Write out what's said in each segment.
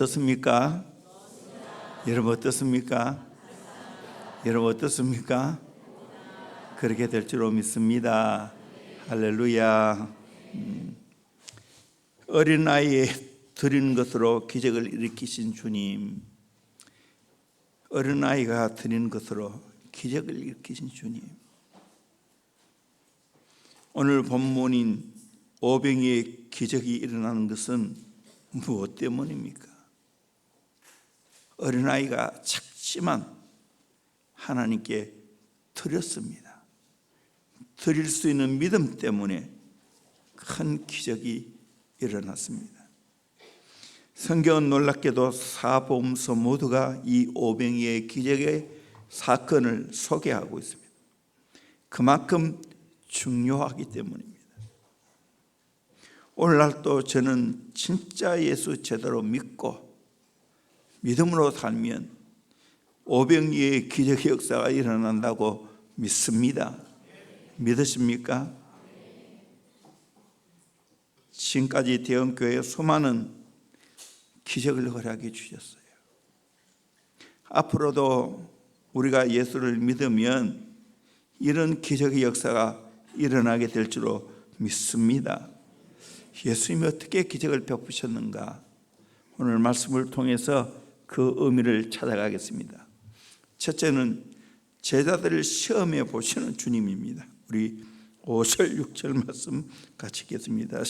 어떻습니까? 여러분 어떻습니까? 여러분 어떻습니까? 그렇게 될 줄로 믿습니다. 할렐루야. 어린아이에 드리는 것으로 기적을 일으키신 주님, 어린아이가 드리는 것으로 기적을 일으키신 주님, 오늘 본문인 오병이의 기적이 일어나는 것은 무엇 때문입니까? 어린아이가 작지만 하나님께 드렸습니다. 드릴 수 있는 믿음 때문에 큰 기적이 일어났습니다. 성경은 놀랍게도 사복음서 모두가 이 오병이의 기적의 사건을 소개하고 있습니다. 그만큼 중요하기 때문입니다. 오늘날도 저는 진짜 예수 제대로 믿고 믿음으로 살면 오병이의 기적의 역사가 일어난다고 믿습니다. 믿으십니까? 지금까지 대형교회에 수많은 기적을 허락해 주셨어요. 앞으로도 우리가 예수를 믿으면 이런 기적의 역사가 일어나게 될 줄로 믿습니다. 예수님이 어떻게 기적을 베푸셨는가? 오늘 말씀을 통해서 그 의미를 찾아가겠습니다. 첫째는 제자들을 시험해 보시는 주님입니다. 우리 5절 6절 말씀 같이 읽겠습니다.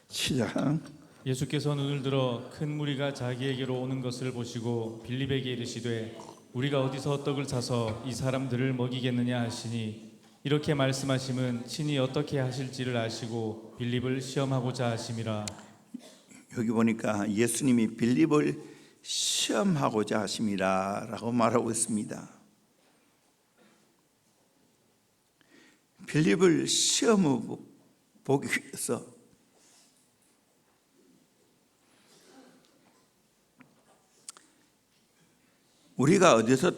시작. 예수께서 눈을 들어 큰 무리가 자기에게로 오는 것을 보시고 빌립에게 이르시되 우리가 어디서 떡을 사서 이 사람들을 먹이겠느냐 하시니, 이렇게 말씀하심은 친히 어떻게 하실지를 아시고 빌립을 시험하고자 하심이라. 여기 보니까 예수님이 빌립을 시험하고자 하심이라 라고 말하고 있습니다. 빌립을 시험해 보기 위해서 우리가 어디서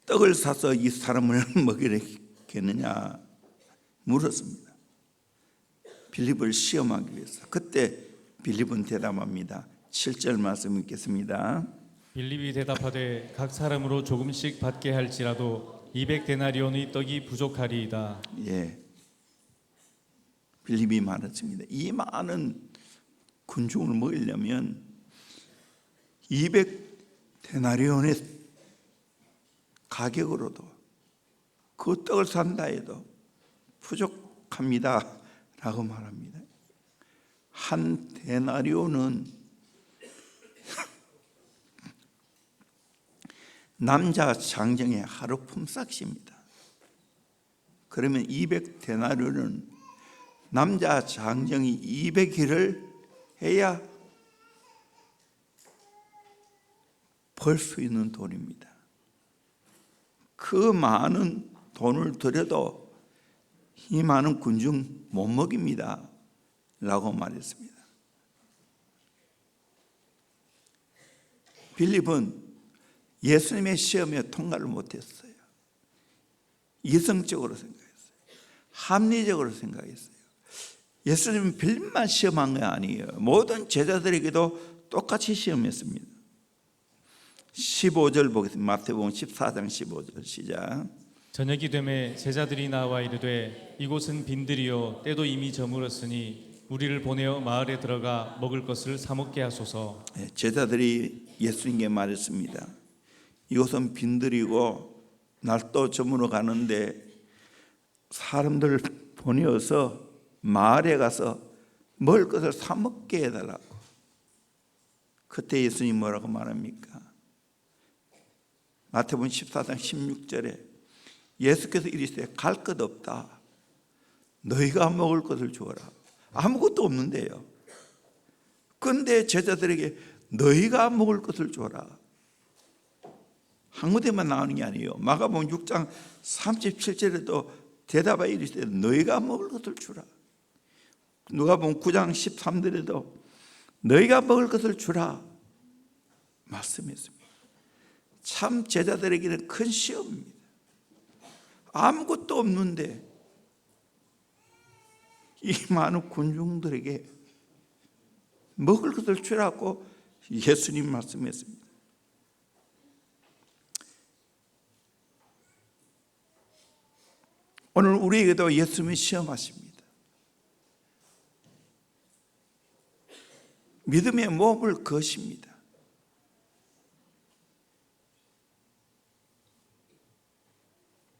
떡을 사서 이 사람을 먹이겠느냐 물었습니다. 빌립을 시험하기 위해서. 그때 빌립은 대답합니다. 7절 말씀 읽겠습니다. 빌립이 대답하되 각 사람으로 조금씩 받게 할지라도 200데나리온의 떡이 부족하리이다. 예, 빌립이 말했습니다. 이 많은 군중을 먹이려면 200데나리온의 가격으로도 그 떡을 산다 해도 부족합니다 라고 말합니다. 한 데나리온은 남자 장정의 하루 품삯입니다. 그러면 200데나리온은 남자 장정이 200일을 해야 벌 수 있는 돈입니다. 그 많은 돈을 들여도 이 많은 군중 못 먹입니다 라고 말했습니다. 빌립은 예수님의 시험에 통과를 못했어요. 이성적으로 생각했어요. 합리적으로 생각했어요. 예수님은 빌립만 시험한 게 아니에요. 모든 제자들에게도 똑같이 시험했습니다. 15절 보겠습니다. 마태복음 14장 15절 시작. 저녁이 되매 제자들이 나와 이르되 이곳은 빈들이요 때도 이미 저물었으니 우리를 보내어 마을에 들어가 먹을 것을 사 먹게 하소서. 제자들이 예수님께 말했습니다. 이곳은 빈들이고 날도 저물어 가는데 사람들 보내어서 마을에 가서 먹을 것을 사 먹게 해달라고. 그때 예수님 뭐라고 말합니까? 마태복음 14장 16절에 예수께서 이르시되 갈 것 없다. 너희가 먹을 것을 주어라. 아무것도 없는데요. 그런데 제자들에게 너희가 먹을 것을 주어라. 한 군데만 나오는 게 아니에요. 마가복음 6장 37절에도 대답하여 이르시되 너희가 먹을 것을 주라. 누가복음 9장 13절에도 너희가 먹을 것을 주라 말씀했습니다. 참 제자들에게는 큰 시험입니다. 아무것도 없는데 이 많은 군중들에게 먹을 것을 주라고 예수님 말씀했습니다. 오늘 우리에게도 예수님이 시험하십니다. 믿음의 몸을 거십니다.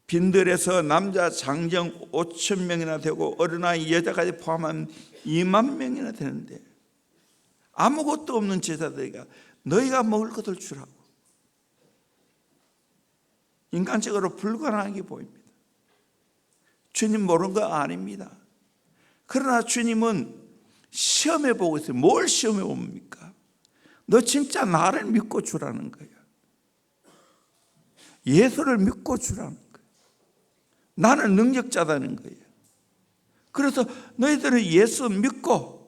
빈들에서 남자 장정 5천 명이나 되고 어린아이 여자까지 포함한 2만 명이나 되는데 아무것도 없는 제자들에게 너희가 먹을 것을 주라고. 인간적으로 불가능하게 보입니다. 주님 모르는 거 아닙니다. 그러나 주님은 시험해 보고 있어요. 뭘 시험해 봅니까? 너 진짜 나를 믿고 주라는 거예요. 예수를 믿고 주라는 거예요. 나는 능력자다는 거예요. 그래서 너희들은 예수 믿고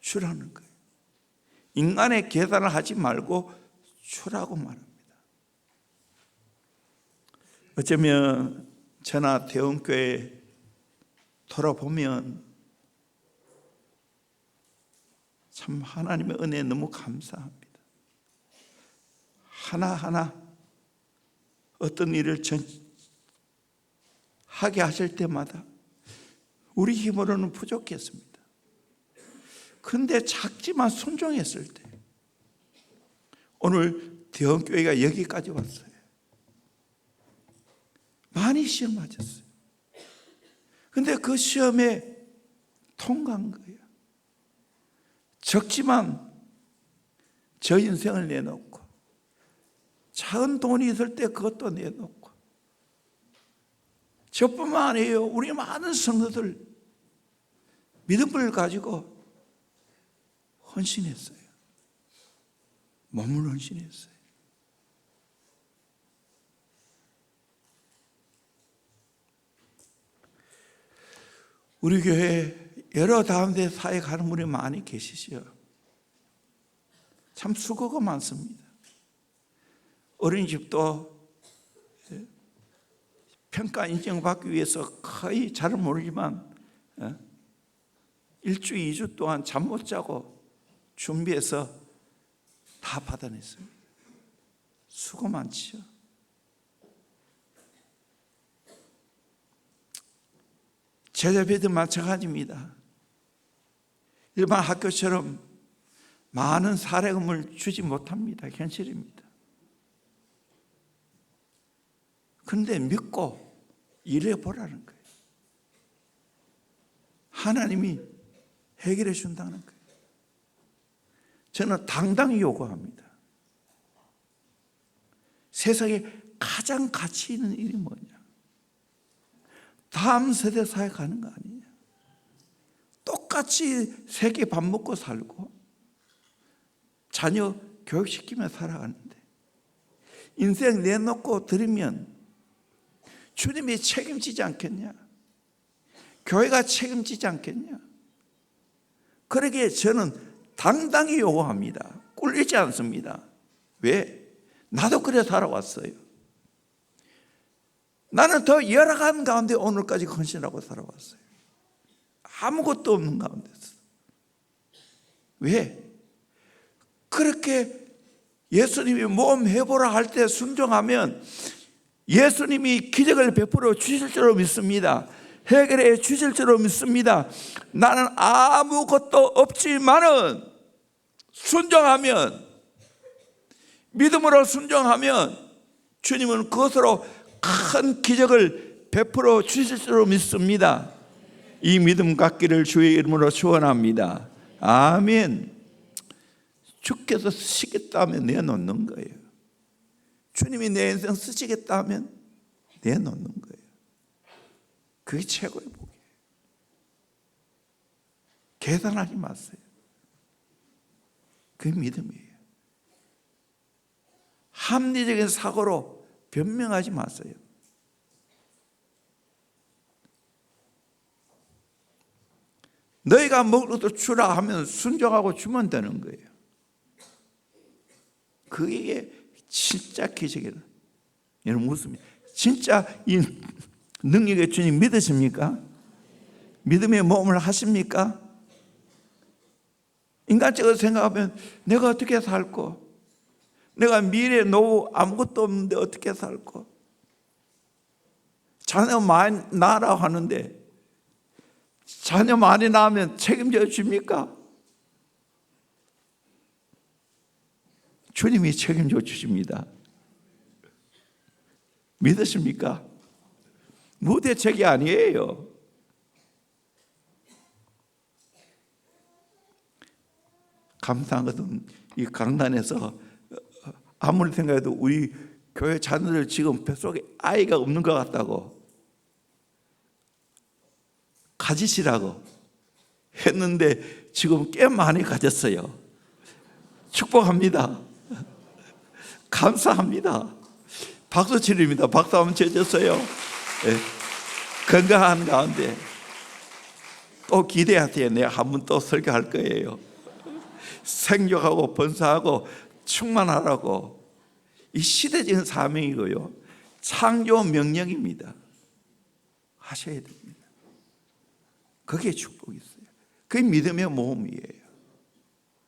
주라는 거예요. 인간의 계산을 하지 말고 주라고 말합니다. 어쩌면 저나 대원교회 돌아보면 참 하나님의 은혜에 너무 감사합니다. 하나하나 어떤 일을 하게 하실 때마다 우리 힘으로는 부족했습니다. 그런데 작지만 순종했을 때 오늘 대원교회가 여기까지 왔어요. 많이 시험 맞았어요. 그런데 그 시험에 통과한 거예요. 적지만 저 인생을 내놓고 작은 돈이 있을 때 그것도 내놓고 저뿐만 아니에요. 우리 많은 성도들 믿음을 가지고 헌신했어요. 몸을 헌신했어요. 우리 교회에 여러 다운데 사회 가는 분이 많이 계시죠. 참 수고가 많습니다. 어린이집도 평가 인정받기 위해서 거의 잘 모르지만 1주, 2주 동안 잠 못 자고 준비해서 다 받아냈습니다. 수고 많지요. 제자비도 마찬가지입니다. 일반 학교처럼 많은 사례금을 주지 못합니다. 현실입니다. 그런데 믿고 일해 보라는 거예요. 하나님이 해결해 준다는 거예요. 저는 당당히 요구합니다. 세상에 가장 가치 있는 일이 뭐냐? 다음 세대 사회 가는 거 아니냐? 똑같이 세계 밥 먹고 살고 자녀 교육시키며 살아가는데 인생 내놓고 드리면 주님이 책임지지 않겠냐? 교회가 책임지지 않겠냐? 그러기에 저는 당당히 요구합니다. 꿀리지 않습니다. 왜? 나도 그래 살아왔어요. 나는 더 열악한 가운데 오늘까지 헌신하고 살아왔어요. 아무것도 없는 가운데서. 왜? 그렇게 예수님이 몸 해보라 할 때 순종하면 예수님이 기적을 베풀어 주실 줄로 믿습니다. 해결해 주실 줄로 믿습니다. 나는 아무것도 없지만은 순종하면, 믿음으로 순종하면 주님은 그것으로 큰 기적을 베풀어 주실 줄로 믿습니다. 이 믿음 갖기를 주의 이름으로 축원합니다. 아멘. 주께서 쓰시겠다 하면 내놓는 거예요. 주님이 내 인생 쓰시겠다 하면 내놓는 거예요. 그게 최고의 복이에요. 계산하지 마세요. 그게 믿음이에요. 합리적인 사고로 변명하지 마세요. 너희가 먹을 것도 주라 하면 순종하고 주면 되는 거예요. 그게 진짜 기적이에요. 여러분 웃습니다. 진짜 이 능력의 주님 믿으십니까? 믿음의 모험을 하십니까? 인간적으로 생각하면 내가 어떻게 살고, 내가 미래 노후 아무것도 없는데 어떻게 살고, 자녀 많이 낳으라고 하는데 자녀 많이 낳으면 책임져 줍니까? 주님이 책임져 주십니다. 믿으십니까? 무대책이 아니에요. 감사하거든. 이 강단에서 아무리 생각해도 우리 교회 자녀들 지금 뱃속에 아이가 없는 것 같다고 가지시라고 했는데 지금 꽤 많이 가졌어요. 축복합니다. 감사합니다. 박수 치립니다. 박수 한번 쳐줬어요. 네. 건강한 가운데 또 기대하세요. 내가 한번 또 설교할 거예요. 생육하고 번성하고 충만하라고. 이 시대적인 사명이고요, 창조 명령입니다. 하셔야 됩니다. 그게 축복이 있어요. 그게 믿음의 모험이에요.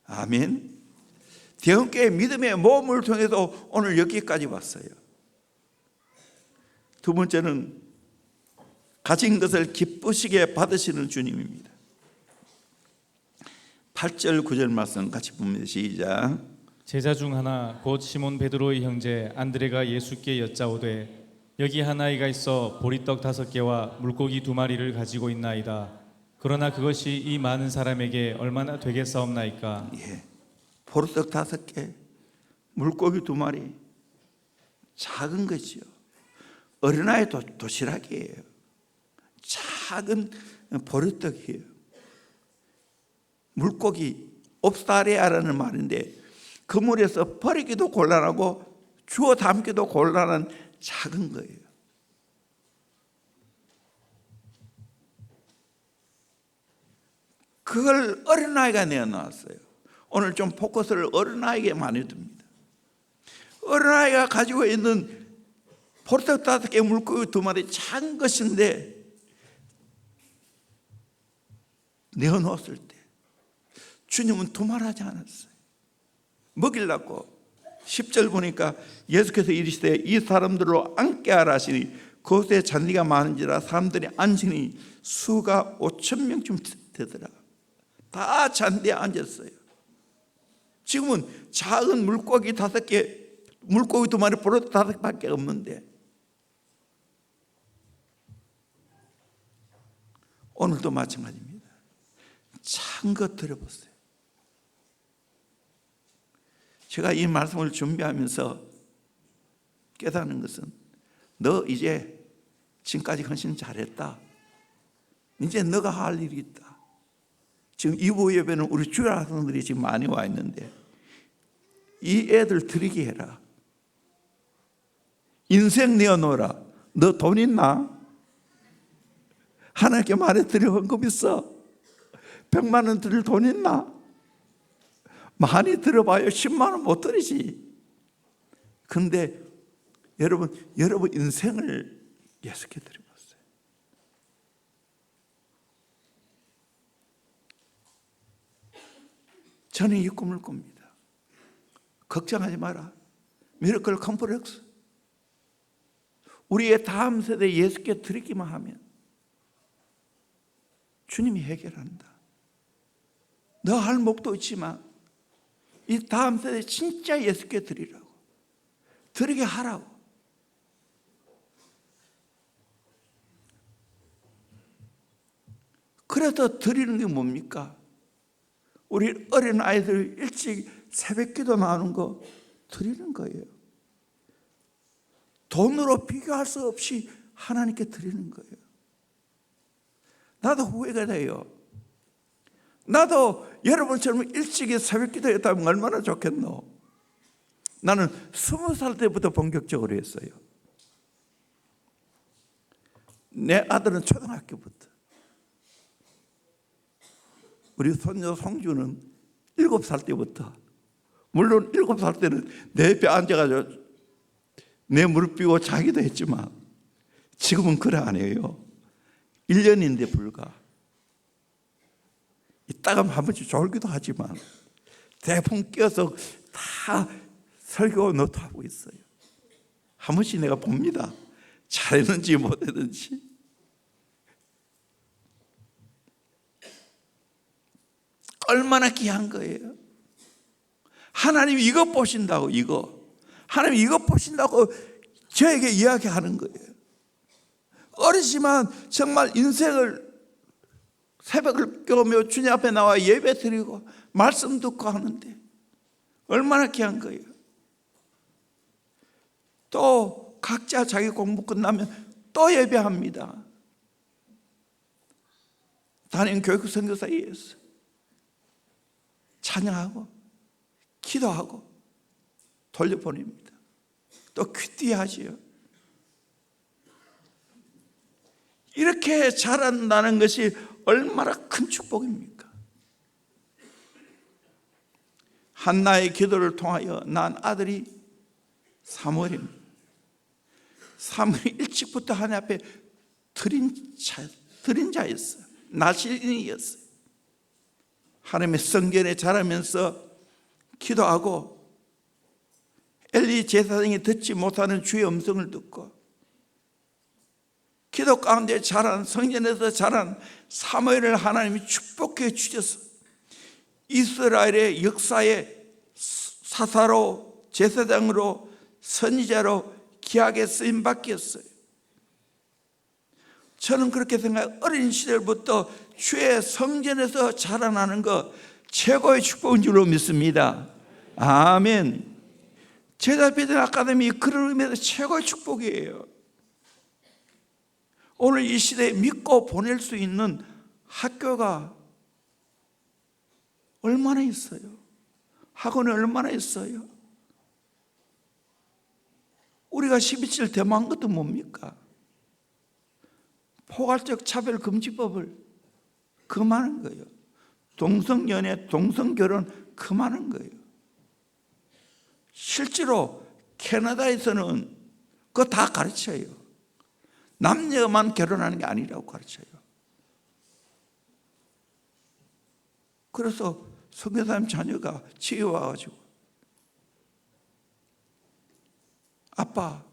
아멘. 대형교회 믿음의 모험을 통해서 오늘 여기까지 왔어요. 두 번째는 가진 것을 기쁘시게 받으시는 주님입니다. 8절 9절 말씀 같이 봅니다. 시작. 제자 중 하나 곧 시몬 베드로의 형제 안드레가 예수께 여짜오되 여기 한 아이가 있어 보리떡 5개와 물고기 2마리를 가지고 있나이다. 그러나 그것이 이 많은 사람에게 얼마나 되겠사옵나이까. 예. 보리떡 5개, 물고기 2마리, 작은 것이요. 어린아이 도시락이에요. 작은 보리떡이에요. 물고기, 옵사리아라는 말인데 그물에서 버리기도 곤란하고 주워 담기도 곤란한 작은 거예요. 그걸 어린아이가 내어놨어요. 오늘 좀 포커스를 어린아이에게 많이 둡니다. 어린아이가 가지고 있는 보리떡 5개, 물고기 2마리, 작은 것인데 내어놓았을 때 주님은 두말하지 않았어요. 먹이려고. 10절 보니까 예수께서 이르시되 이 사람들로 앉게 하라 하시니 그곳에 잔디가 많은지라 사람들이 앉으니 수가 5,000명쯤 되더라. 다 잔디에 앉았어요. 지금은 작은 물고기 5개, 물고기 2마리, 보리떡 5개밖에 없는데 오늘도 마찬가지입니다. 작은 것 들어보세요. 제가 이 말씀을 준비하면서 깨닫는 것은 너 이제 지금까지 헌신 잘했다. 이제 너가 할 일이 있다. 지금 이부 예배는 우리 주일 학생들이 지금 많이 와 있는데 이 애들 드리게 해라. 인생 내어놓으라. 너 돈 있나? 하나님께 말해 드릴 헌금 있어? 100만 원 드릴 돈 있나? 많이 들어봐요. 10만 원 못 드리지. 그런데 여러분 인생을 예수께 드려봤어요. 저는 이 꿈을 꿉니다. 걱정하지 마라. 미러클 컴플렉스. 우리의 다음 세대 예수께 드리기만 하면 주님이 해결한다. 너 할 목도 있지만 이 다음 세대 진짜 예수께 드리라고, 드리게 하라고. 그래서 드리는 게 뭡니까? 우리 어린 아이들 일찍 새벽기도 나오는 거 드리는 거예요. 돈으로 비교할 수 없이 하나님께 드리는 거예요. 나도 후회가 돼요. 나도 여러분처럼 일찍이 새벽기도 했다면 얼마나 좋겠노. 나는 20살 때부터 본격적으로 했어요. 내 아들은 초등학교부터. 우리 손녀 송주는 7살 때부터, 물론 7살 때는 내 옆에 앉아가지고 내 무릎 삐고 자기도 했지만 지금은 그래 안 해요. 1년인데 불과. 이따가 한 번씩 졸기도 하지만 대부분 끼어서 다 설교 노트하고 있어요. 한 번씩 내가 봅니다. 잘했는지 못했는지. 얼마나 귀한 거예요. 하나님이 이것 보신다고, 하나님 이것 보신다고 저에게 이야기하는 거예요. 어리지만 정말 인생을 새벽을 깨우며 주님 앞에 나와 예배 드리고 말씀 듣고 하는데 얼마나 귀한 거예요. 또 각자 자기 공부 끝나면 또 예배합니다. 담임 교육 선교사에서 찬양하고 기도하고 돌려보냅니다. 또 큐티하지요. 이렇게 자란다는 것이 얼마나 큰 축복입니까? 한나의 기도를 통하여 난 아들이 사무엘입니다. 사무엘이 일찍부터 하나님 앞에 드린 자였어요. 나실인이었어요. 하나님의 성전에 자라면서 기도하고 엘리 제사장이 듣지 못하는 주의 음성을 듣고 기도 가운데 자란, 성전에서 자란 사무엘을 하나님이 축복해 주셔서 이스라엘의 역사의 사사로, 제사장으로, 선지자로 귀하게 쓰임 받겠어요. 저는 그렇게 생각해요. 어린 시절부터 주의 성전에서 자라나는 것 최고의 축복인 줄로 믿습니다. 아멘. 제자비전 아카데미 그런 의미에서 최고의 축복이에요. 오늘 이 시대에 믿고 보낼 수 있는 학교가 얼마나 있어요? 학원이 얼마나 있어요? 우리가 12.7 대망한 것도 뭡니까? 포괄적 차별금지법을 금하는 거예요. 동성연애, 동성결혼 금하는 거예요. 실제로 캐나다에서는 그거 다 가르쳐요. 남녀만 결혼하는 게 아니라고 가르쳐요. 그래서 선교사님 자녀가 집에 와가지고 아빠,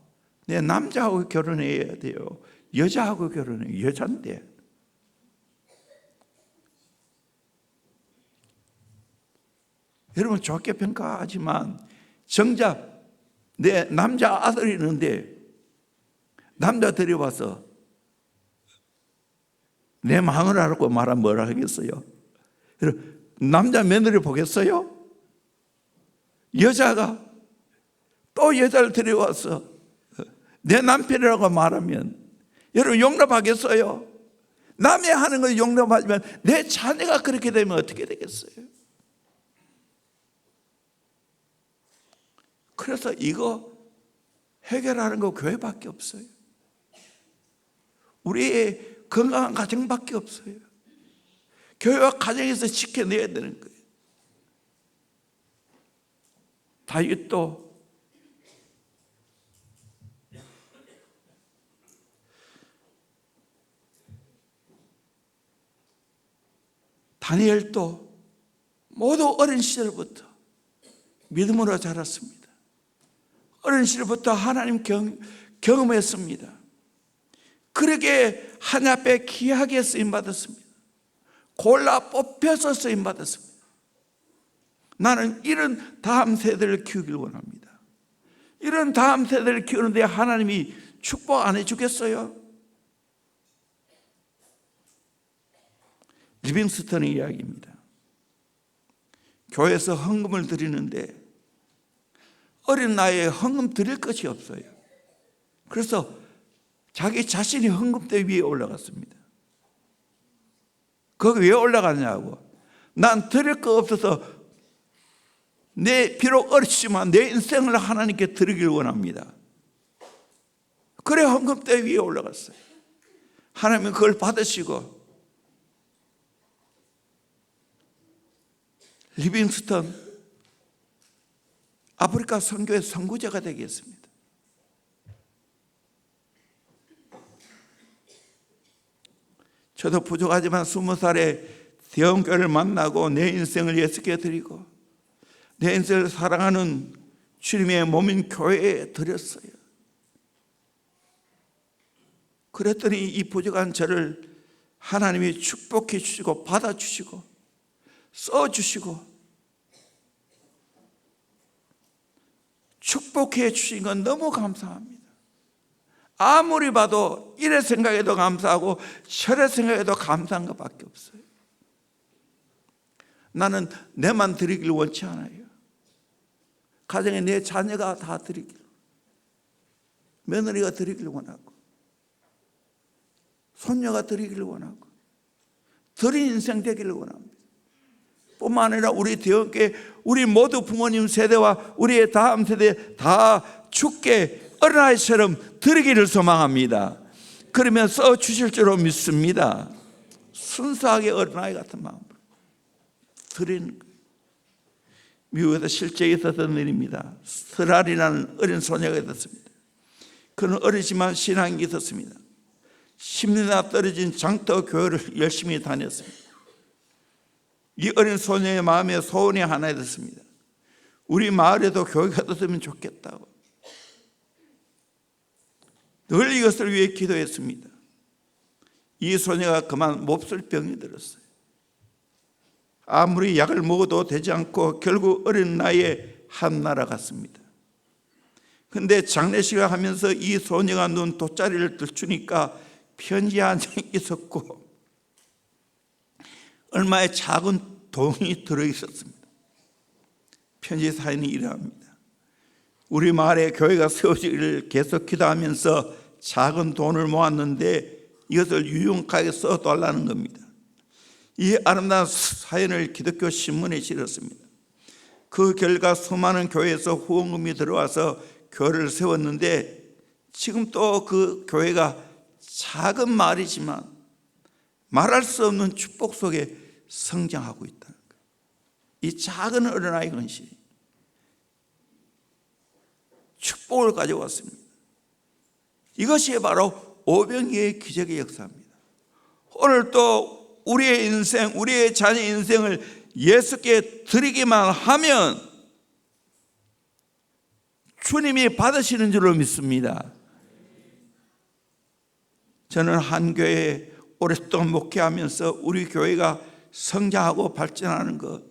내 남자하고 결혼해야 돼요. 여자하고 결혼해요. 여잔데. 여러분 좋게 평가하지만 정작 내 남자 아들이 있는데 남자 데려와서 내 마음을 알고 말하면 뭐라 하겠어요? 남자 며느리 보겠어요? 여자가 또 여자를 데려와서 내 남편이라고 말하면 여러분 용납하겠어요? 남의 하는 걸 용납하지만 내 자녀가 그렇게 되면 어떻게 되겠어요? 그래서 이거 해결하는 거 교회밖에 없어요. 우리의 건강한 가정밖에 없어요. 교회와 가정에서 지켜내야 되는 거예요. 다윗도 다니엘도 모두 어린 시절부터 믿음으로 자랐습니다. 어린 시절부터 하나님 경험했습니다. 그러게 하나님 앞에 귀하게 쓰임받았습니다. 골라 뽑혀서 쓰임받았습니다. 나는 이런 다음 세대를 키우길 원합니다. 이런 다음 세대를 키우는데 하나님이 축복 안 해주겠어요? 리빙스턴의 이야기입니다. 교회에서 헌금을 드리는데 어린 나이에 헌금 드릴 것이 없어요. 그래서 자기 자신이 헌금대 위에 올라갔습니다. 거기 왜 올라갔냐고. 난 드릴 거 없어서 비록 어리지만 내 인생을 하나님께 드리길 원합니다. 그래 헌금대 위에 올라갔어요. 하나님은 그걸 받으시고 리빙스턴 아프리카 선교의 선구자가 되겠습니다. 저도 부족하지만 20살에 대원교회를 만나고 내 인생을 예수께 드리고 내 인생을 사랑하는 주님의 몸인 교회에 드렸어요. 그랬더니 이 부족한 저를 하나님이 축복해 주시고 받아주시고 써주시고 축복해 주신 건 너무 감사합니다. 아무리 봐도 이래 생각해도 감사하고 저래 생각해도 감사한 것밖에 없어요. 나는 내만 드리길 원치 않아요. 가정에 내 자녀가 다 드리길, 며느리가 드리길 원하고 손녀가 드리길 원하고 드린 인생 되기를 원합니다. 뿐만 아니라 우리 대원교회 우리 모두 부모님 세대와 우리의 다음 세대 다 주께 어린아이처럼 드리기를 소망합니다. 그러면 써주실 줄로 믿습니다. 순수하게 어린아이 같은 마음으로 드리는 거예요. 미국에서 실제 있었던 일입니다. 스랄이라는 어린 소녀가 있었습니다. 그는 어리지만 신앙이 있었습니다. 10년이나 떨어진 장터 교회를 열심히 다녔습니다. 이 어린 소녀의 마음에 소원이 하나 있었습니다. 우리 마을에도 교회가 떴으면 좋겠다고 늘 이것을 위해 기도했습니다. 이 소녀가 그만 몹쓸 병이 들었어요. 아무리 약을 먹어도 되지 않고 결국 어린 나이에 한나라 갔습니다. 그런데 장례식을 하면서 이 소녀가 눈 돗자리를 들추니까 편지 한 장이 있었고 얼마의 작은 돈이 들어있었습니다. 편지 사연이 이러합니다. 우리 마을에 교회가 세워지기를 계속 기도하면서 작은 돈을 모았는데 이것을 유용하게 써달라는 겁니다. 이 아름다운 사연을 기독교 신문에 실었습니다. 그 결과 수많은 교회에서 후원금이 들어와서 교회를 세웠는데 지금 또 그 교회가 작은 마을이지만 말할 수 없는 축복 속에 성장하고 있다는 거예요. 이 작은 어린아이 건실이 축복을 가져왔습니다. 이것이 바로 오병이의 기적의 역사입니다. 오늘 또 우리의 인생, 우리의 자녀 인생을 예수께 드리기만 하면 주님이 받으시는 줄로 믿습니다. 저는 한 교회에 오랫동안 목회하면서 우리 교회가 성장하고 발전하는 것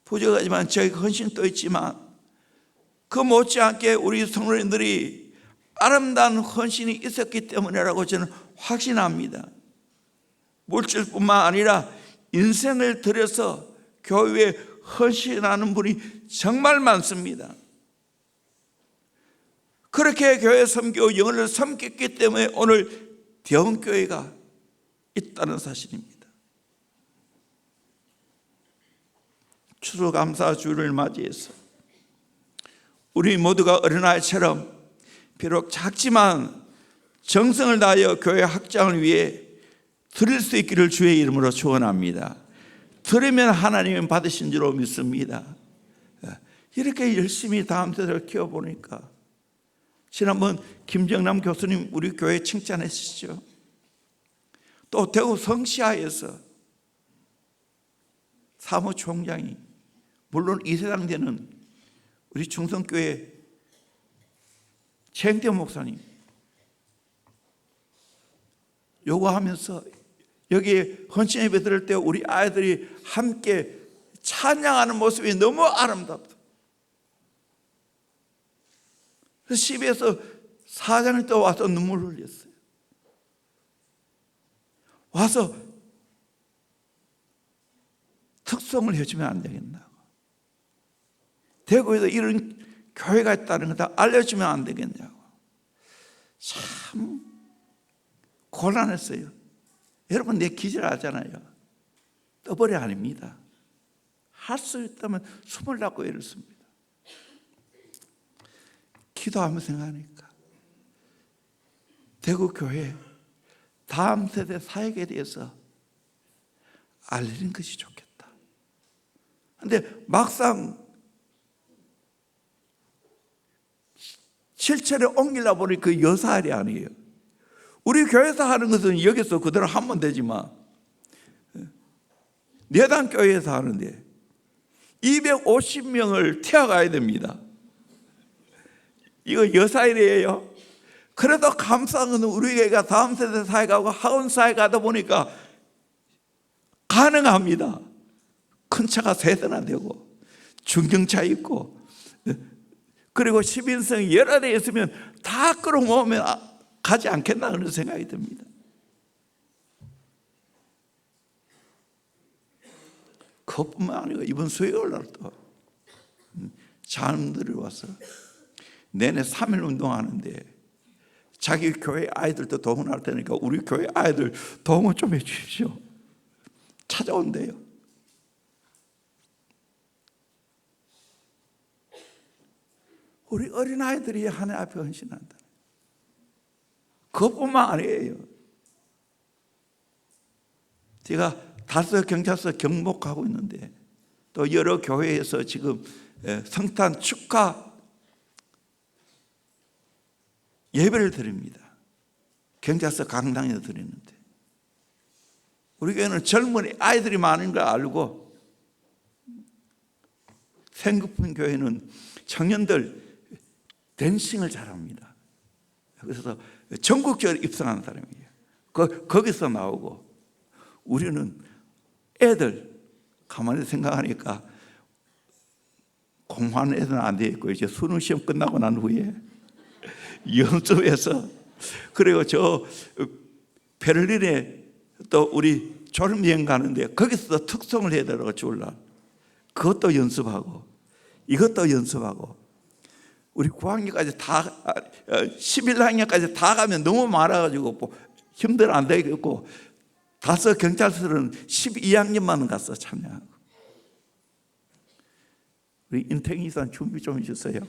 부족하지만 저희가 헌신 또 있지만 그 못지않게 우리 성도님들이 아름다운 헌신이 있었기 때문이라고 저는 확신합니다. 물질뿐만 아니라 인생을 들여서 교회에 헌신하는 분이 정말 많습니다. 그렇게 교회 섬기고 영혼을 섬겼기 때문에 오늘 대원교회가 있다는 사실입니다. 추수감사주를 맞이해서 우리 모두가 어린아이처럼 비록 작지만 정성을 다하여 교회 확장을 위해 드릴 수 있기를 주의 이름으로 축원합니다. 드리면 하나님은 받으신 줄로 믿습니다. 이렇게 열심히 다음 세대를 키워보니까 지난번 김정남 교수님 우리 교회 칭찬하시죠. 또 대구 성시아에서 사무총장이 물론 이세당 되는 우리 충성교회 최영태 목사님 요구하면서 여기에 헌신 예배 드릴 때 우리 아이들이 함께 찬양하는 모습이 너무 아름답다. 그래서 집에서 사장을 또 와서 눈물을 흘렸어요. 와서 특송을 해주면 안 되겠나. 대구에도 이런 교회가 있다는 걸 알려주면 안 되겠냐고. 참 곤란했어요. 여러분 내 기절하잖아요. 떠벌이 아닙니다. 할 수 있다면 24교회를 씁니다. 기도하면서 생각하니까 대구교회 다음 세대 사역에 대해서 알리는 것이 좋겠다. 그런데 막상 실천에 옮기려 보니 그 여사일이 아니에요. 우리 교회에서 하는 것은 여기서 그대로 하면 되지만 내단 교회에서 하는데 250명을 태워가야 됩니다. 이거 여사일이에요. 그래도 감사한 건 우리 교회가 다음 세대 사회가고 학원 사회가다 보니까 가능합니다. 큰 차가 3대나 되고 중경차 있고, 그리고 10인승 여러 대 있으면 다 끌어모으면 가지 않겠나 그런 생각이 듭니다. 그것뿐만 아니고 이번 수요일 또 자녀들이 와서 내내 3일 운동하는데 자기 교회 아이들도 동원할 테니까 우리 교회 아이들 동원 좀 해주십시오. 찾아온대요. 우리 어린아이들이 하나님 앞에 헌신한다. 그것뿐만 아니에요. 제가 다섯 경찰서 경목하고 있는데 또 여러 교회에서 지금 성탄 축하 예배를 드립니다. 경찰서 강당에서 드리는데 우리 교회는 젊은 아이들이 많은 걸 알고 생급한 교회는 청년들 댄싱을 잘합니다. 그래서 전국적으로 입성하는 사람이에요. 거기서 나오고 우리는 애들 가만히 생각하니까 공부하는 애들은 안 돼 있고 이제 수능 시험 끝나고 난 후에 연습해서 그리고 저 베를린에 또 우리 졸업여행 가는데 거기서 특송을 해야 되라고 주울라 그것도 연습하고 이것도 연습하고 우리 9학년까지 다 11학년까지 다 가면 너무 많아가지고 힘들어 안 되겠고 다섯 경찰서는 12학년만 가서 참여하고 우리 인탱이산 준비 좀 해주세요.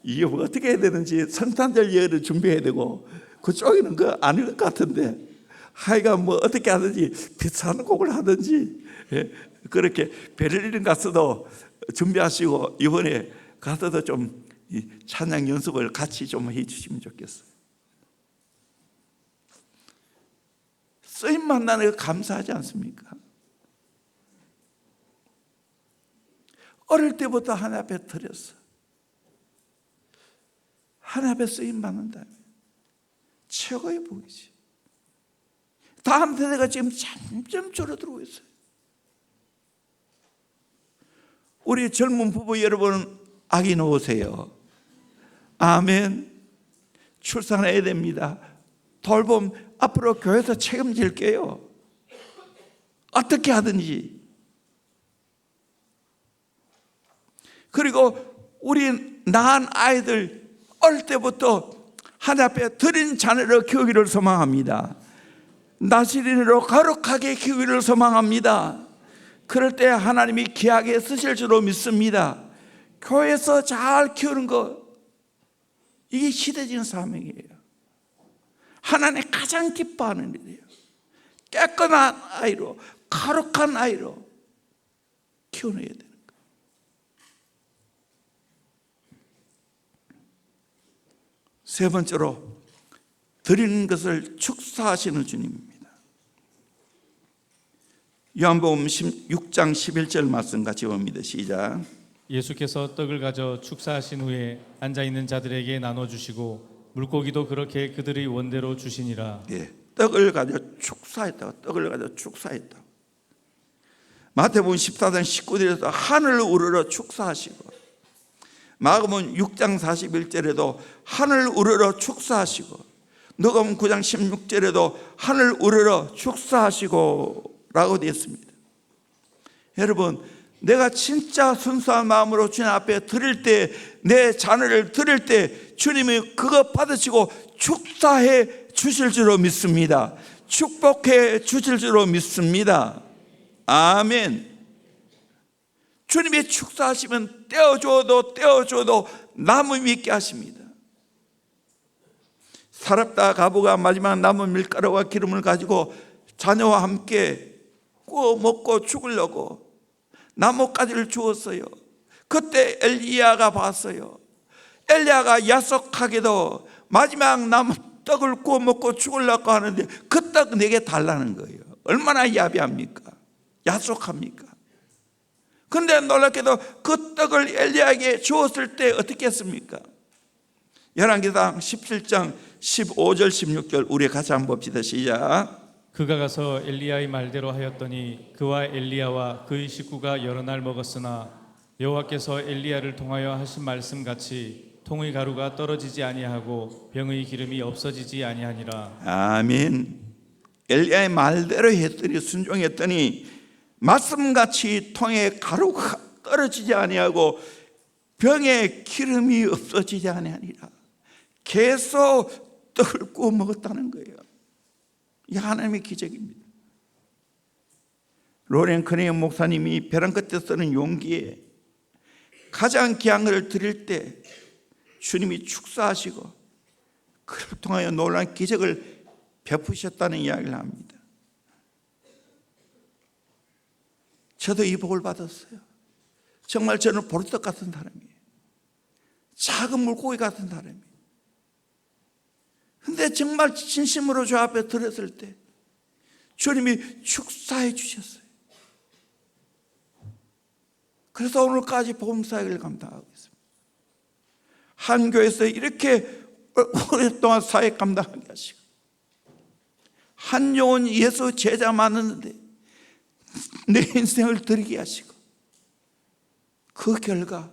이게 뭐 어떻게 해야 되는지 성탄절 예를 준비해야 되고 그쪽에는 그거 아닐 것 같은데 하여간 뭐 어떻게 하든지 비싼 곡을 하든지 그렇게 베를린 가서도 준비하시고 이번에 가서도 좀 찬양 연습을 같이 좀 해주시면 좋겠어요. 쓰임 만나는 거 감사하지 않습니까? 어릴 때부터 하나님 앞에 드렸어. 하나님 앞에 쓰임 받는다. 최고의 복이지. 다음 세대가 지금 점점 줄어들고 있어요. 우리 젊은 부부 여러분 아기 놓으세요. 아멘. 출산해야 됩니다. 돌봄 앞으로 교회에서 책임질게요. 어떻게 하든지. 그리고 우리 낳은 아이들 어릴 때부터 하나님 앞에 드린 자녀를 키우기를 소망합니다. 나시린으로 거룩하게 키우기를 소망합니다. 그럴 때 하나님이 귀하게 쓰실 줄로 믿습니다. 교회에서 잘 키우는 것 이게 시대적인 사명이에요. 하나님 가장 기뻐하는 일이에요. 깨끗한 아이로 거룩한 아이로 키워내야 되는 거예요. 세 번째로 드리는 것을 축사하시는 주님입니다. 요한복음 6장 11절 말씀 같이 봅니다. 시작. 예수께서 떡을 가져 축사하신 후에 앉아있는 자들에게 나눠주시고 물고기도 그렇게 그들의 원대로 주시니라. 예, 떡을 가져 축사했다고. 떡을 가져 축사했다고. 마태복음 14장 19절에서 하늘을 우러러 축사하시고 마가복음 6장 41절에도 하늘 우러러 축사하시고 누가복음 9장 16절에도 하늘 우러러 축사하시고 라고 되어 있습니다. 여러분 내가 진짜 순수한 마음으로 주님 앞에 드릴 때 내 자녀를 드릴 때 주님이 그거 받으시고 축사해 주실 줄로 믿습니다. 축복해 주실 줄로 믿습니다. 아멘. 주님이 축사하시면 떼어줘도 나무 믿게 하십니다. 사랍다 가부가 마지막 나무 밀가루와 기름을 가지고 자녀와 함께 구워 먹고 죽으려고 나뭇가지를 주었어요. 그때 엘리야가 봤어요. 엘리야가 야속하게도 마지막 나무 떡을 구워 먹고 죽으려고 하는데 그 떡 내게 달라는 거예요. 얼마나 야비합니까? 야속합니까? 그런데 놀랍게도 그 떡을 엘리야에게 주었을 때 어떻게 했습니까? 열왕기상 17장 15절 16절 우리 같이 한번 봅시다. 시작. 그가 가서 엘리야의 말대로 하였더니 그와 엘리야와 그의 식구가 여러 날 먹었으나 여호와께서 엘리야를 통하여 하신 말씀같이 통의 가루가 떨어지지 아니하고 병의 기름이 없어지지 아니하니라. 아멘. 엘리야의 말대로 했더니 순종했더니 말씀같이 통에 가루가 떨어지지 아니하고 병에 기름이 없어지지 아니하니라. 계속 떡을 구워 먹었다는 거예요. 이 하나님의 기적입니다. 로렌 커네어 목사님이 벼랑 끝에 쓰는 용기에 가장 귀한 것을 드릴 때 주님이 축사하시고 그를 통하여 놀라운 기적을 베푸셨다는 이야기를 합니다. 저도 이 복을 받았어요. 정말 저는 보리떡 같은 사람이에요. 작은 물고기 같은 사람이에요. 근데 정말 진심으로 주 앞에 들었을 때 주님이 축사해 주셨어요. 그래서 오늘까지 복음사역을 감당하고 있습니다. 한 교회에서 이렇게 오랫동안 사역 감당하게 하시고 한 영혼 예수 제자 많았는데 내 인생을 드리게 하시고 그 결과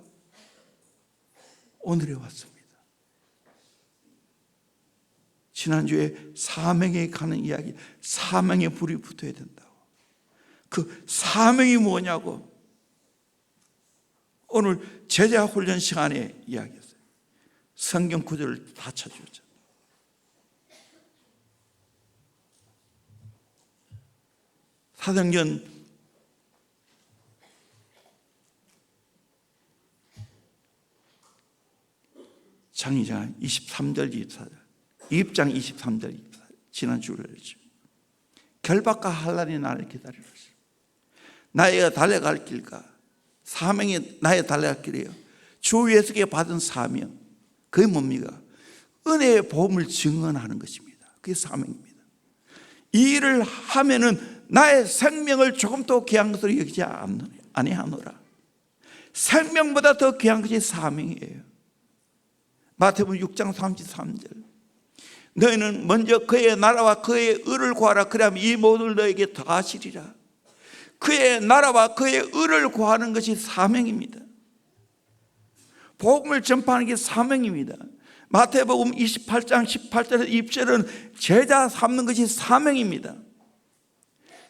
오늘에 왔습니다. 지난주에 사명에 가는 이야기, 사명에 불이 붙어야 된다고. 그 사명이 뭐냐고 오늘 제자 훈련 시간에 이야기했어요. 성경 구절을 다 찾아줬죠. 사도행전 2장 23절 24절 2장 23절 24절 지난주에 했죠. 결박과 환난이 나를 기다리고 있어요. 나의 달려갈 길과 사명이 나의 달려갈 길이에요. 주 예수께 받은 사명, 그게 뭡니까? 은혜의 복음을 증언하는 것입니다. 그게 사명입니다. 이 일을 하면은 나의 생명을 조금 더 귀한 것으로 여기지 아니하노라. 생명보다 더 귀한 것이 사명이에요. 마태복음 6장 33절 너희는 먼저 그의 나라와 그의 의를 구하라. 그러면 이 모든 너에게 더하시리라. 그의 나라와 그의 의를 구하는 것이 사명입니다. 복음을 전파하는 게 사명입니다. 마태복음 28장 18절에서 20절은 제자 삼는 것이 사명입니다.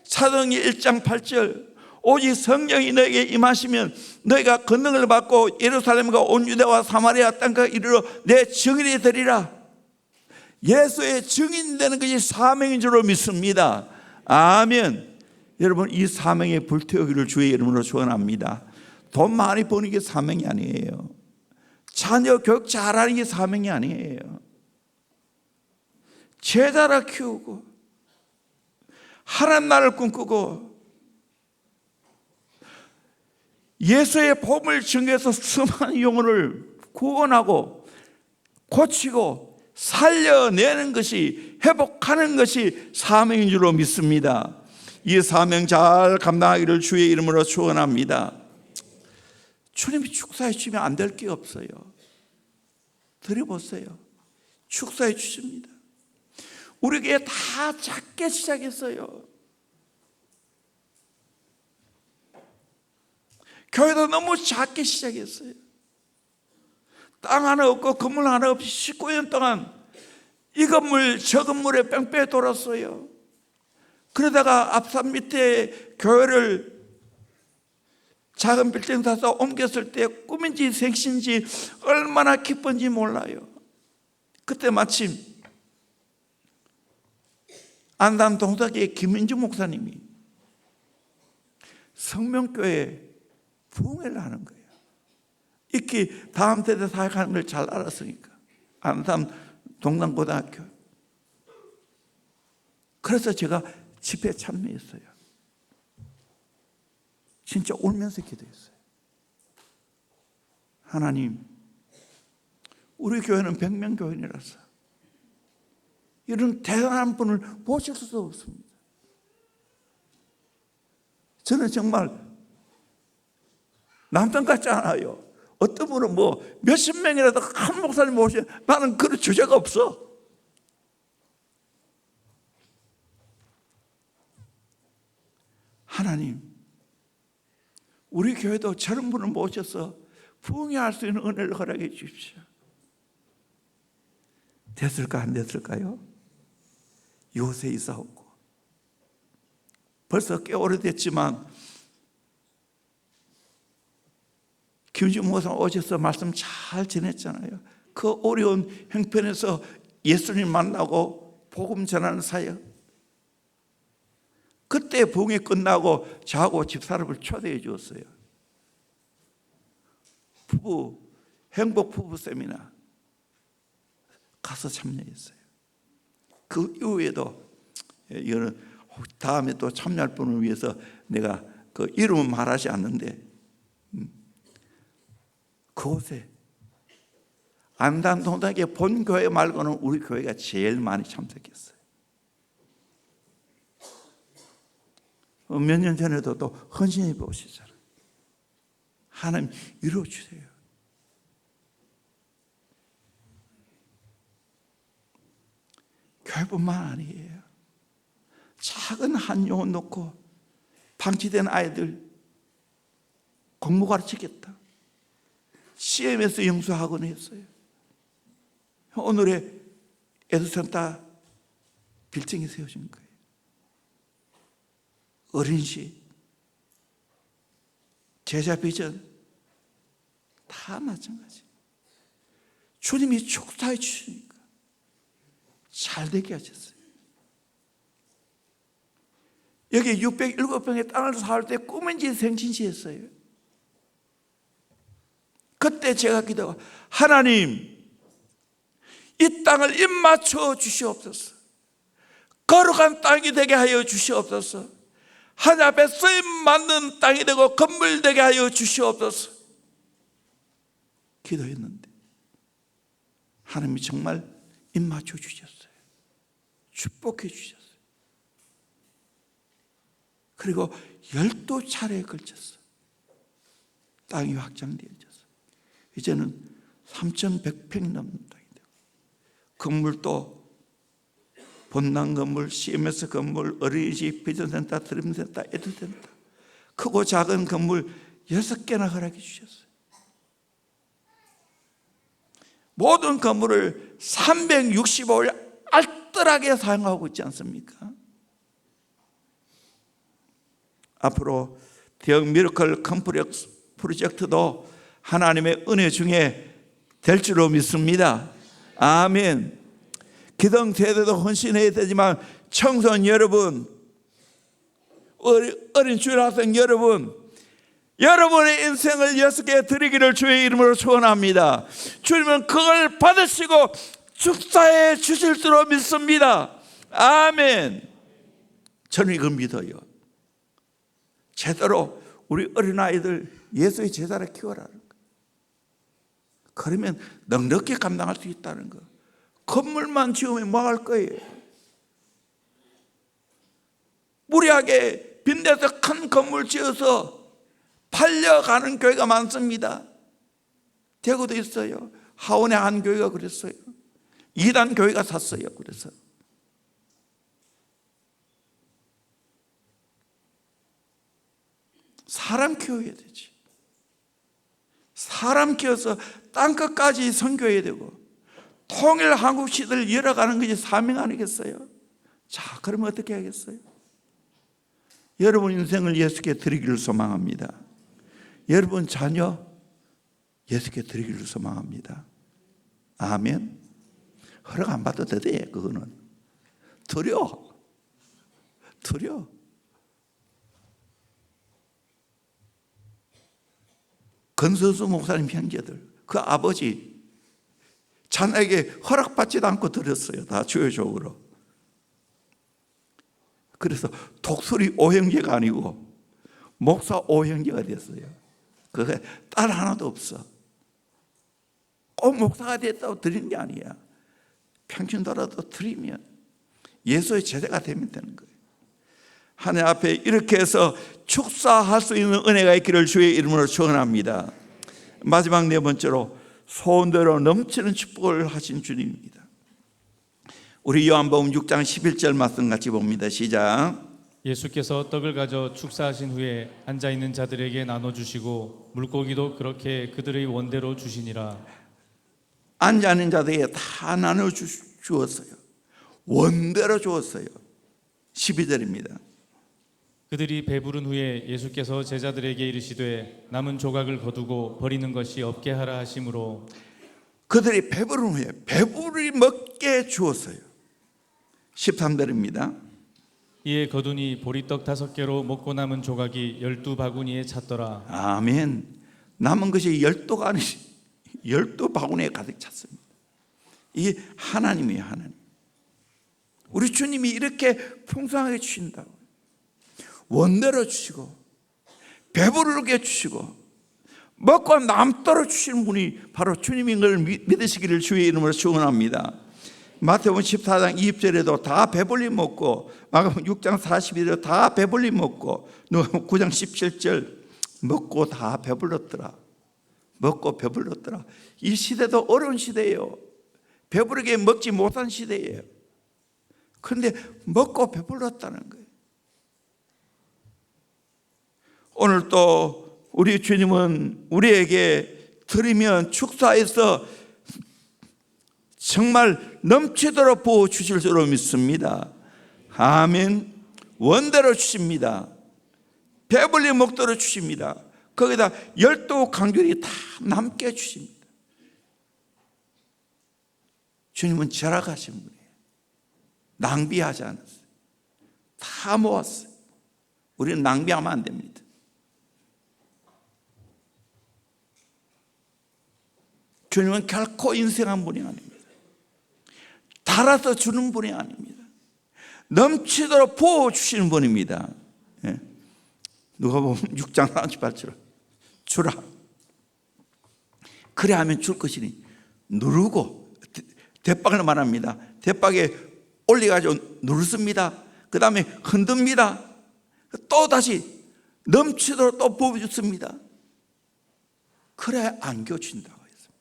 사도행전 1장 8절 오직 성령이 너에게 임하시면 너희가 권능을 받고 예루살렘과 온 유대와 사마리아 땅까지 이르러 내 증인이 되리라. 예수의 증인 되는 것이 사명인 줄로 믿습니다. 아멘. 여러분 이 사명에 불태우기를 주의 이름으로 축원합니다. 돈 많이 버는 게 사명이 아니에요. 자녀 교육 잘하는 게 사명이 아니에요. 제자라 키우고 하나님 나라를 꿈꾸고 예수의 복음을 증거해서 수많은 영혼을 구원하고 고치고 살려내는 것이 회복하는 것이 사명인 줄로 믿습니다. 이 사명 잘 감당하기를 주의 이름으로 축원합니다. 주님이 축사해 주시면 안 될 게 없어요. 드려보세요. 축사해 주십니다. 우리 교회 다 작게 시작했어요. 교회도 너무 작게 시작했어요. 땅 하나 없고 건물 하나 없이 19년 동안 이 건물 저 건물에 뺑뺑이 돌았어요. 그러다가 앞산 밑에 교회를 작은 빌딩 사서 옮겼을 때 꿈인지 생신지 얼마나 기쁜지 몰라요. 그때 마침 안산 동사교회 김민주 목사님이 성명교회 부흥회를 하는 거예요. 익히 다음 세대 사역하는 걸 잘 알았으니까 안산 동산고등학교. 그래서 제가 집회에 참여했어요. 진짜 울면서 기도했어요. 하나님, 우리 교회는 100명 교인이라서 이런 대단한 분을 모실 수 없습니다. 저는 정말 남편 같지 않아요. 어떤 분은 뭐 몇십 명이라도 한 목사님 모시, 나는 그런 주제가 없어. 하나님, 우리 교회도 저런 분을 모셔서 부흥할 수 있는 은혜를 허락해 주십시오. 됐을까 안 됐을까요? 요새 이사오고 벌써 꽤 오래됐지만 김준 목사 오셔서 말씀 잘 전했잖아요. 그 어려운 형편에서 예수님 만나고 복음 전하는 사역, 그때 부흥이 끝나고 저하고 집사람을 초대해 주었어요. 부부 행복 부부 세미나 가서 참여했어요. 그 이후에도 이거는 다음에 또 참여할 분을 위해서 내가 그 이름은 말하지 않는데, 그곳에 안단 동닭의 본 교회 말고는 우리 교회가 제일 많이 참석했어요. 몇 년 전에도 또 헌신이 보시잖아요. 하나님 이루어주세요. 교회뿐만 아니에요. 작은 한 영혼 놓고 방치된 아이들 공부 가르치겠다. CMS 영수학원 했어요. 오늘의 에듀센터 빌딩이 세워진 거예요. 어린이집, 제자 비전 다 마찬가지. 주님이 축사해 주시니까 잘 되게 하셨어요. 여기 607평의 땅을 살 때 꿈인지 생신지 했어요. 그때 제가 기도하고, 하나님 이 땅을 입맞춰 주시옵소서. 거룩한 땅이 되게 하여 주시옵소서. 하나님 앞에 쓰임 맞는 땅이 되고 건물 되게 하여 주시옵소서. 기도했는데 하나님이 정말 입맞춰 주셨어요. 축복해 주셨어요. 그리고 12차례에 걸쳐서 땅이 확장되어졌어요. 이제는 3,100평이 넘는 땅이 되고, 건물도 본당 건물, CMS 건물, 어린이집, 비전센터, 드림센터, 에듀센터, 크고 작은 건물 6개나 허락해 주셨어요. 모든 건물을 365일 알뜰하게 사용하고 있지 않습니까? 앞으로 대형 미러클 컴플렉스 프로젝트도 하나님의 은혜 중에 될 줄로 믿습니다. 아멘. 기성세대도 헌신해야 되지만 청소년 여러분, 어린 주일학생 여러분, 여러분의 인생을 6개 드리기를 주의 이름으로 축원합니다. 주님은 그걸 받으시고 축사해 주실 줄로 믿습니다. 아멘. 저는 이걸 믿어요. 제대로 우리 어린아이들 예수의 제자를 키워라는 거. 그러면 넉넉히 감당할 수 있다는 거. 건물만 지으면 뭐 할 거예요? 무리하게 빈대서 큰 건물 지어서 팔려가는 교회가 많습니다. 대구도 있어요. 하원의 한 교회가 그랬어요. 2단 교회가 샀어요. 그래서 사람 키워야 되지. 사람 키워서 땅끝까지 선교해야 되고 통일 한국 시대를 열어가는 것이 사명 아니겠어요? 자, 그러면 어떻게 하겠어요? 여러분 인생을 예수께 드리기를 소망합니다. 여러분 자녀 예수께 드리기를 소망합니다. 아멘. 허락 안 받아도 돼. 그거는 드려. 건서수 목사님 형제들, 그 아버지 자녀에게 허락받지도 않고 드렸어요. 다 주요적으로. 그래서 독수리 5형제가 아니고 목사 5형제가 됐어요. 그게 딸 하나도 없어. 꼭 목사가 됐다고 드리는 게 아니야. 평균 돌아도 드리면 예수의 제자가 되면 되는 거예요. 하나님 앞에 이렇게 해서 축사할 수 있는 은혜가 있기를 주의 이름으로 축원합니다. 마지막 네 번째로 소원대로 넘치는 축복을 하신 주님입니다. 우리 요한복음 6장 11절 말씀 같이 봅니다. 시작. 예수께서 떡을 가져 축사하신 후에 앉아있는 자들에게 나눠주시고 물고기도 그렇게 그들의 원대로 주시니라. 앉아있는 자들에게 다 나눠주었어요. 원대로 주었어요. 12절입니다. 그들이 배부른 후에 예수께서 제자들에게 이르시되 남은 조각을 거두고 버리는 것이 없게 하라 하심으로 그들이 배부른 후에 배부르게 먹게 주었어요. 13절입니다. 이에 거두니 보리떡 5개로 먹고 남은 조각이 12바구니에 찼더라. 아멘. 남은 것이 12바구니에 가득 찼습니다. 이게 하나님이에요. 하나님. 우리 주님이 이렇게 풍성하게 주신다고. 원대로 주시고 배부르게 주시고 먹고 남도록 주시는 분이 바로 주님인 걸 믿으시기를 주의 이름으로 축원합니다. 마태복음 14장 20절에도 다 배불리 먹고, 마가복음 6장 41절에도 다 배불리 먹고, 누가복음 9장 17절 먹고 다 배불렀더라. 먹고 배불렀더라. 이 시대도 어려운 시대예요. 배부르게 먹지 못한 시대예요. 그런데 먹고 배불렀다는 거예요. 오늘 또 우리 주님은 우리에게 드리면 축사해서 정말 넘치도록 부어 주실 줄로 믿습니다. 아멘. 원대로 주십니다. 배불리 먹도록 주십니다. 거기다 12강줄이 다 남게 주십니다. 주님은 절약하신 분이에요. 낭비하지 않았어요. 다 모았어요. 우리는 낭비하면 안 됩니다. 주님은 결코 인생한 분이 아닙니다. 달아서 주는 분이 아닙니다. 넘치도록 부어주시는 분입니다. 예. 누가복음 6장 38절 주라. 그래 하면 줄 것이니 누르고, 대박을 말합니다. 대박에 올려가지고 누르습니다. 그 다음에 흔듭니다. 또 다시 넘치도록 또 부어주습니다. 그래 안겨준다고 했습니다.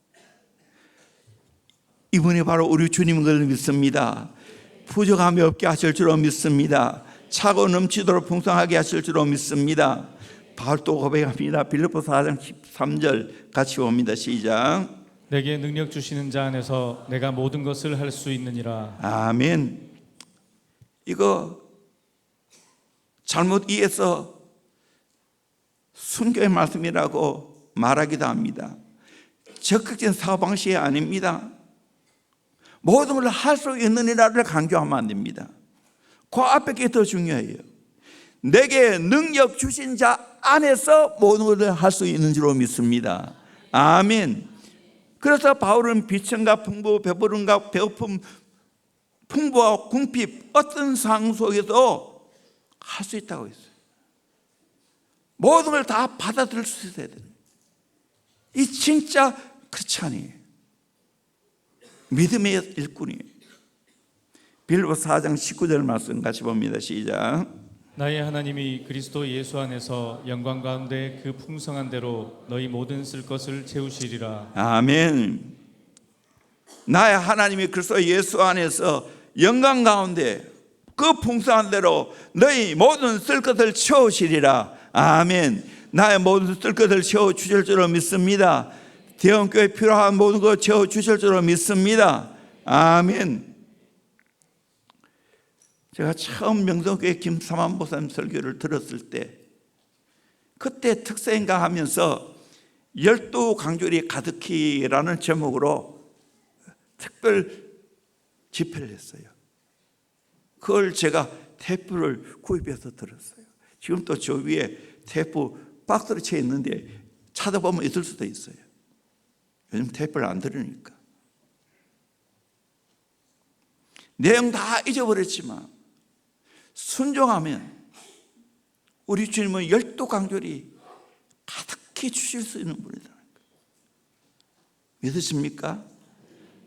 이분이 바로 우리 주님인 걸 믿습니다. 부족함이 없게 하실 줄로 믿습니다. 차고 넘치도록 풍성하게 하실 줄로 믿습니다. 바울도 고백합니다. 빌립보서 4장 13절 같이 봅니다. 시작. 내게 능력 주시는 자 안에서 내가 모든 것을 할 수 있느니라. 아멘. 이거 잘못 이해해서 순교의 말씀이라고 말하기도 합니다. 적극적인 사고 방식이 아닙니다. 모든 걸 할 수 있느니라를 강조하면 안 됩니다. 그 앞에 게 더 중요해요. 내게 능력 주신 자 안에서 모든 것을 할 수 있는 줄로 믿습니다. 아멘. 그래서 바울은 비천과 풍부, 배부름과 배고픔, 풍부와 궁핍 어떤 상황 속에도 할 수 있다고 했어요. 모든 걸 다 받아들일 수 있어야 돼요. 이 진짜 크리스찬이에요. 믿음의 일꾼이에요. 빌립보서 4장 19절 말씀 같이 봅니다. 시작. 나의 하나님이 그리스도 예수 안에서 영광 가운데 그 풍성한 대로 너희 모든 쓸 것을 채우시리라. 아멘. 나의 하나님이 그리스도 예수 안에서 영광 가운데 그 풍성한 대로 너희 모든 쓸 것을 채우시리라. 아멘. 나의 모든 쓸 것을 채워주실 줄로 믿습니다. 대형교회 필요한 모든 것 채워주실 줄로 믿습니다. 아멘. 제가 처음 명성교회 김삼환 목사님 설교를 들었을 때 그때 특세인가 하면서 12강줄이 가득히라는 제목으로 특별 집회를 했어요. 그걸 제가 테이프를 구입해서 들었어요. 지금 또 저 위에 테이프 박스로 채 있는데 찾아보면 있을 수도 있어요. 요즘 테이프를 안 들으니까. 내용 다 잊어버렸지만 순종하면 우리 주님은 12강줄이 가득히 주실 수 있는 분이라는 거예요. 믿으십니까?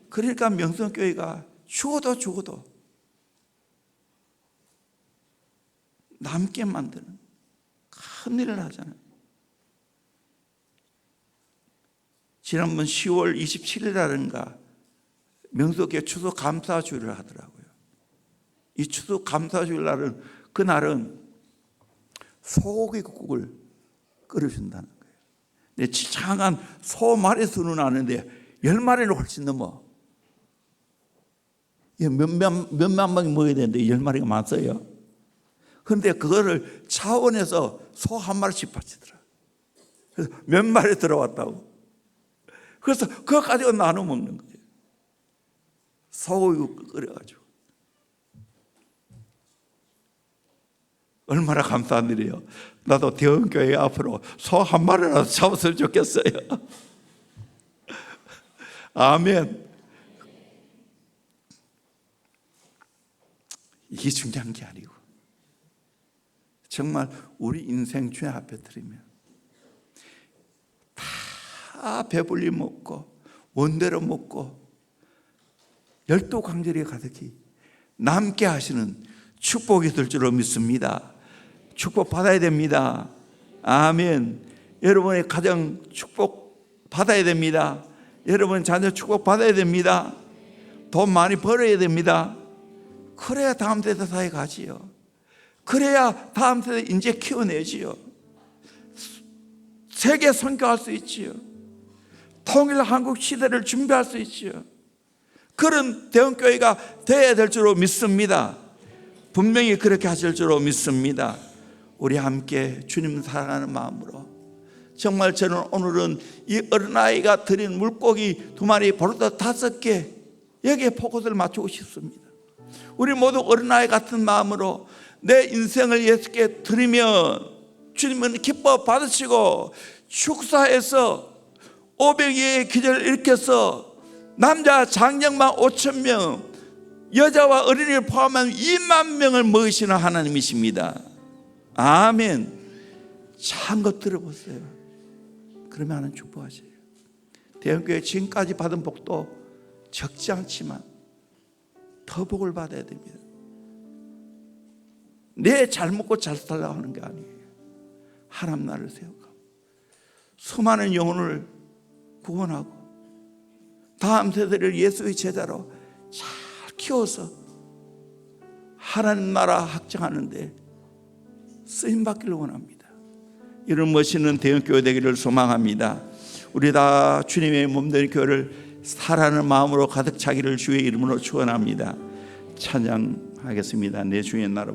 그러니까 명성교회가 죽어도 남게 만드는 큰 일을 하잖아요. 지난번 10월 27일 날인가 명석교회 추수 감사주일을 하더라고요. 이 추수 감사주일 날은 그날은 소고기국을 끓여준다는 거예요. 근데 지창한 소 마리수는 아는데 10마리는 훨씬 넘어. 몇만 명이 먹어야 되는데 10마리가 많어요. 그런데 그거를 차원에서 소 한 마리씩 바치더라. 그래서 몇 마리 들어왔다고. 그래서 그거 가지고 나눠 먹는 거예요. 소고기 끓여가지고. 얼마나 감사한 일이에요. 나도 대원교회 앞으로 소 한 마리라도 잡았으면 좋겠어요. 아멘. 이게 중요한 게 아니고 정말 우리 인생 주님 앞에 드리면 다 배불리 먹고 원대로 먹고 열두 강절이 가득히 남게 하시는 축복이 될 줄로 믿습니다. 축복 받아야 됩니다. 아멘. 여러분의 가정 축복 받아야 됩니다. 여러분 자녀 축복 받아야 됩니다. 돈 많이 벌어야 됩니다. 그래야 다음 세대 사회 가지요. 그래야 다음 세대 인재 키워내지요. 세계 선교할 수 있지요. 통일 한국 시대를 준비할 수 있지요. 그런 대원교회가 되어야 될 줄로 믿습니다. 분명히 그렇게 하실 줄로 믿습니다. 우리 함께 주님 사랑하는 마음으로 정말 저는 오늘은 이 어린아이가 드린 물고기 2마리 버릇 5개 여기에 포커스를 맞추고 싶습니다. 우리 모두 어린아이 같은 마음으로 내 인생을 예수께 드리면 주님은 기뻐 받으시고 축사해서 500여의 기적을 일으켜서 남자 장정만 5,000명 여자와 어린이를 포함한 2만 명을 먹이시는 하나님이십니다. 아멘. 참 것 들어보세요. 그러면 하나님 축복하세요. 대형교회 지금까지 받은 복도 적지 않지만 더 복을 받아야 됩니다. 내 잘 먹고 잘 살라고 하는 게 아니에요. 하나님 나라를 세워가고 수많은 영혼을 구원하고 다음 세대를 예수의 제자로 잘 키워서 하나님 나라 확장하는데 쓰임받기를 원합니다. 이런 멋있는 대형교회 되기를 소망합니다. 우리 다 주님의 몸된 교회를 사랑하는 마음으로 가득 차기를 주의 이름으로 축원합니다. 찬양하겠습니다. 내 주의 나라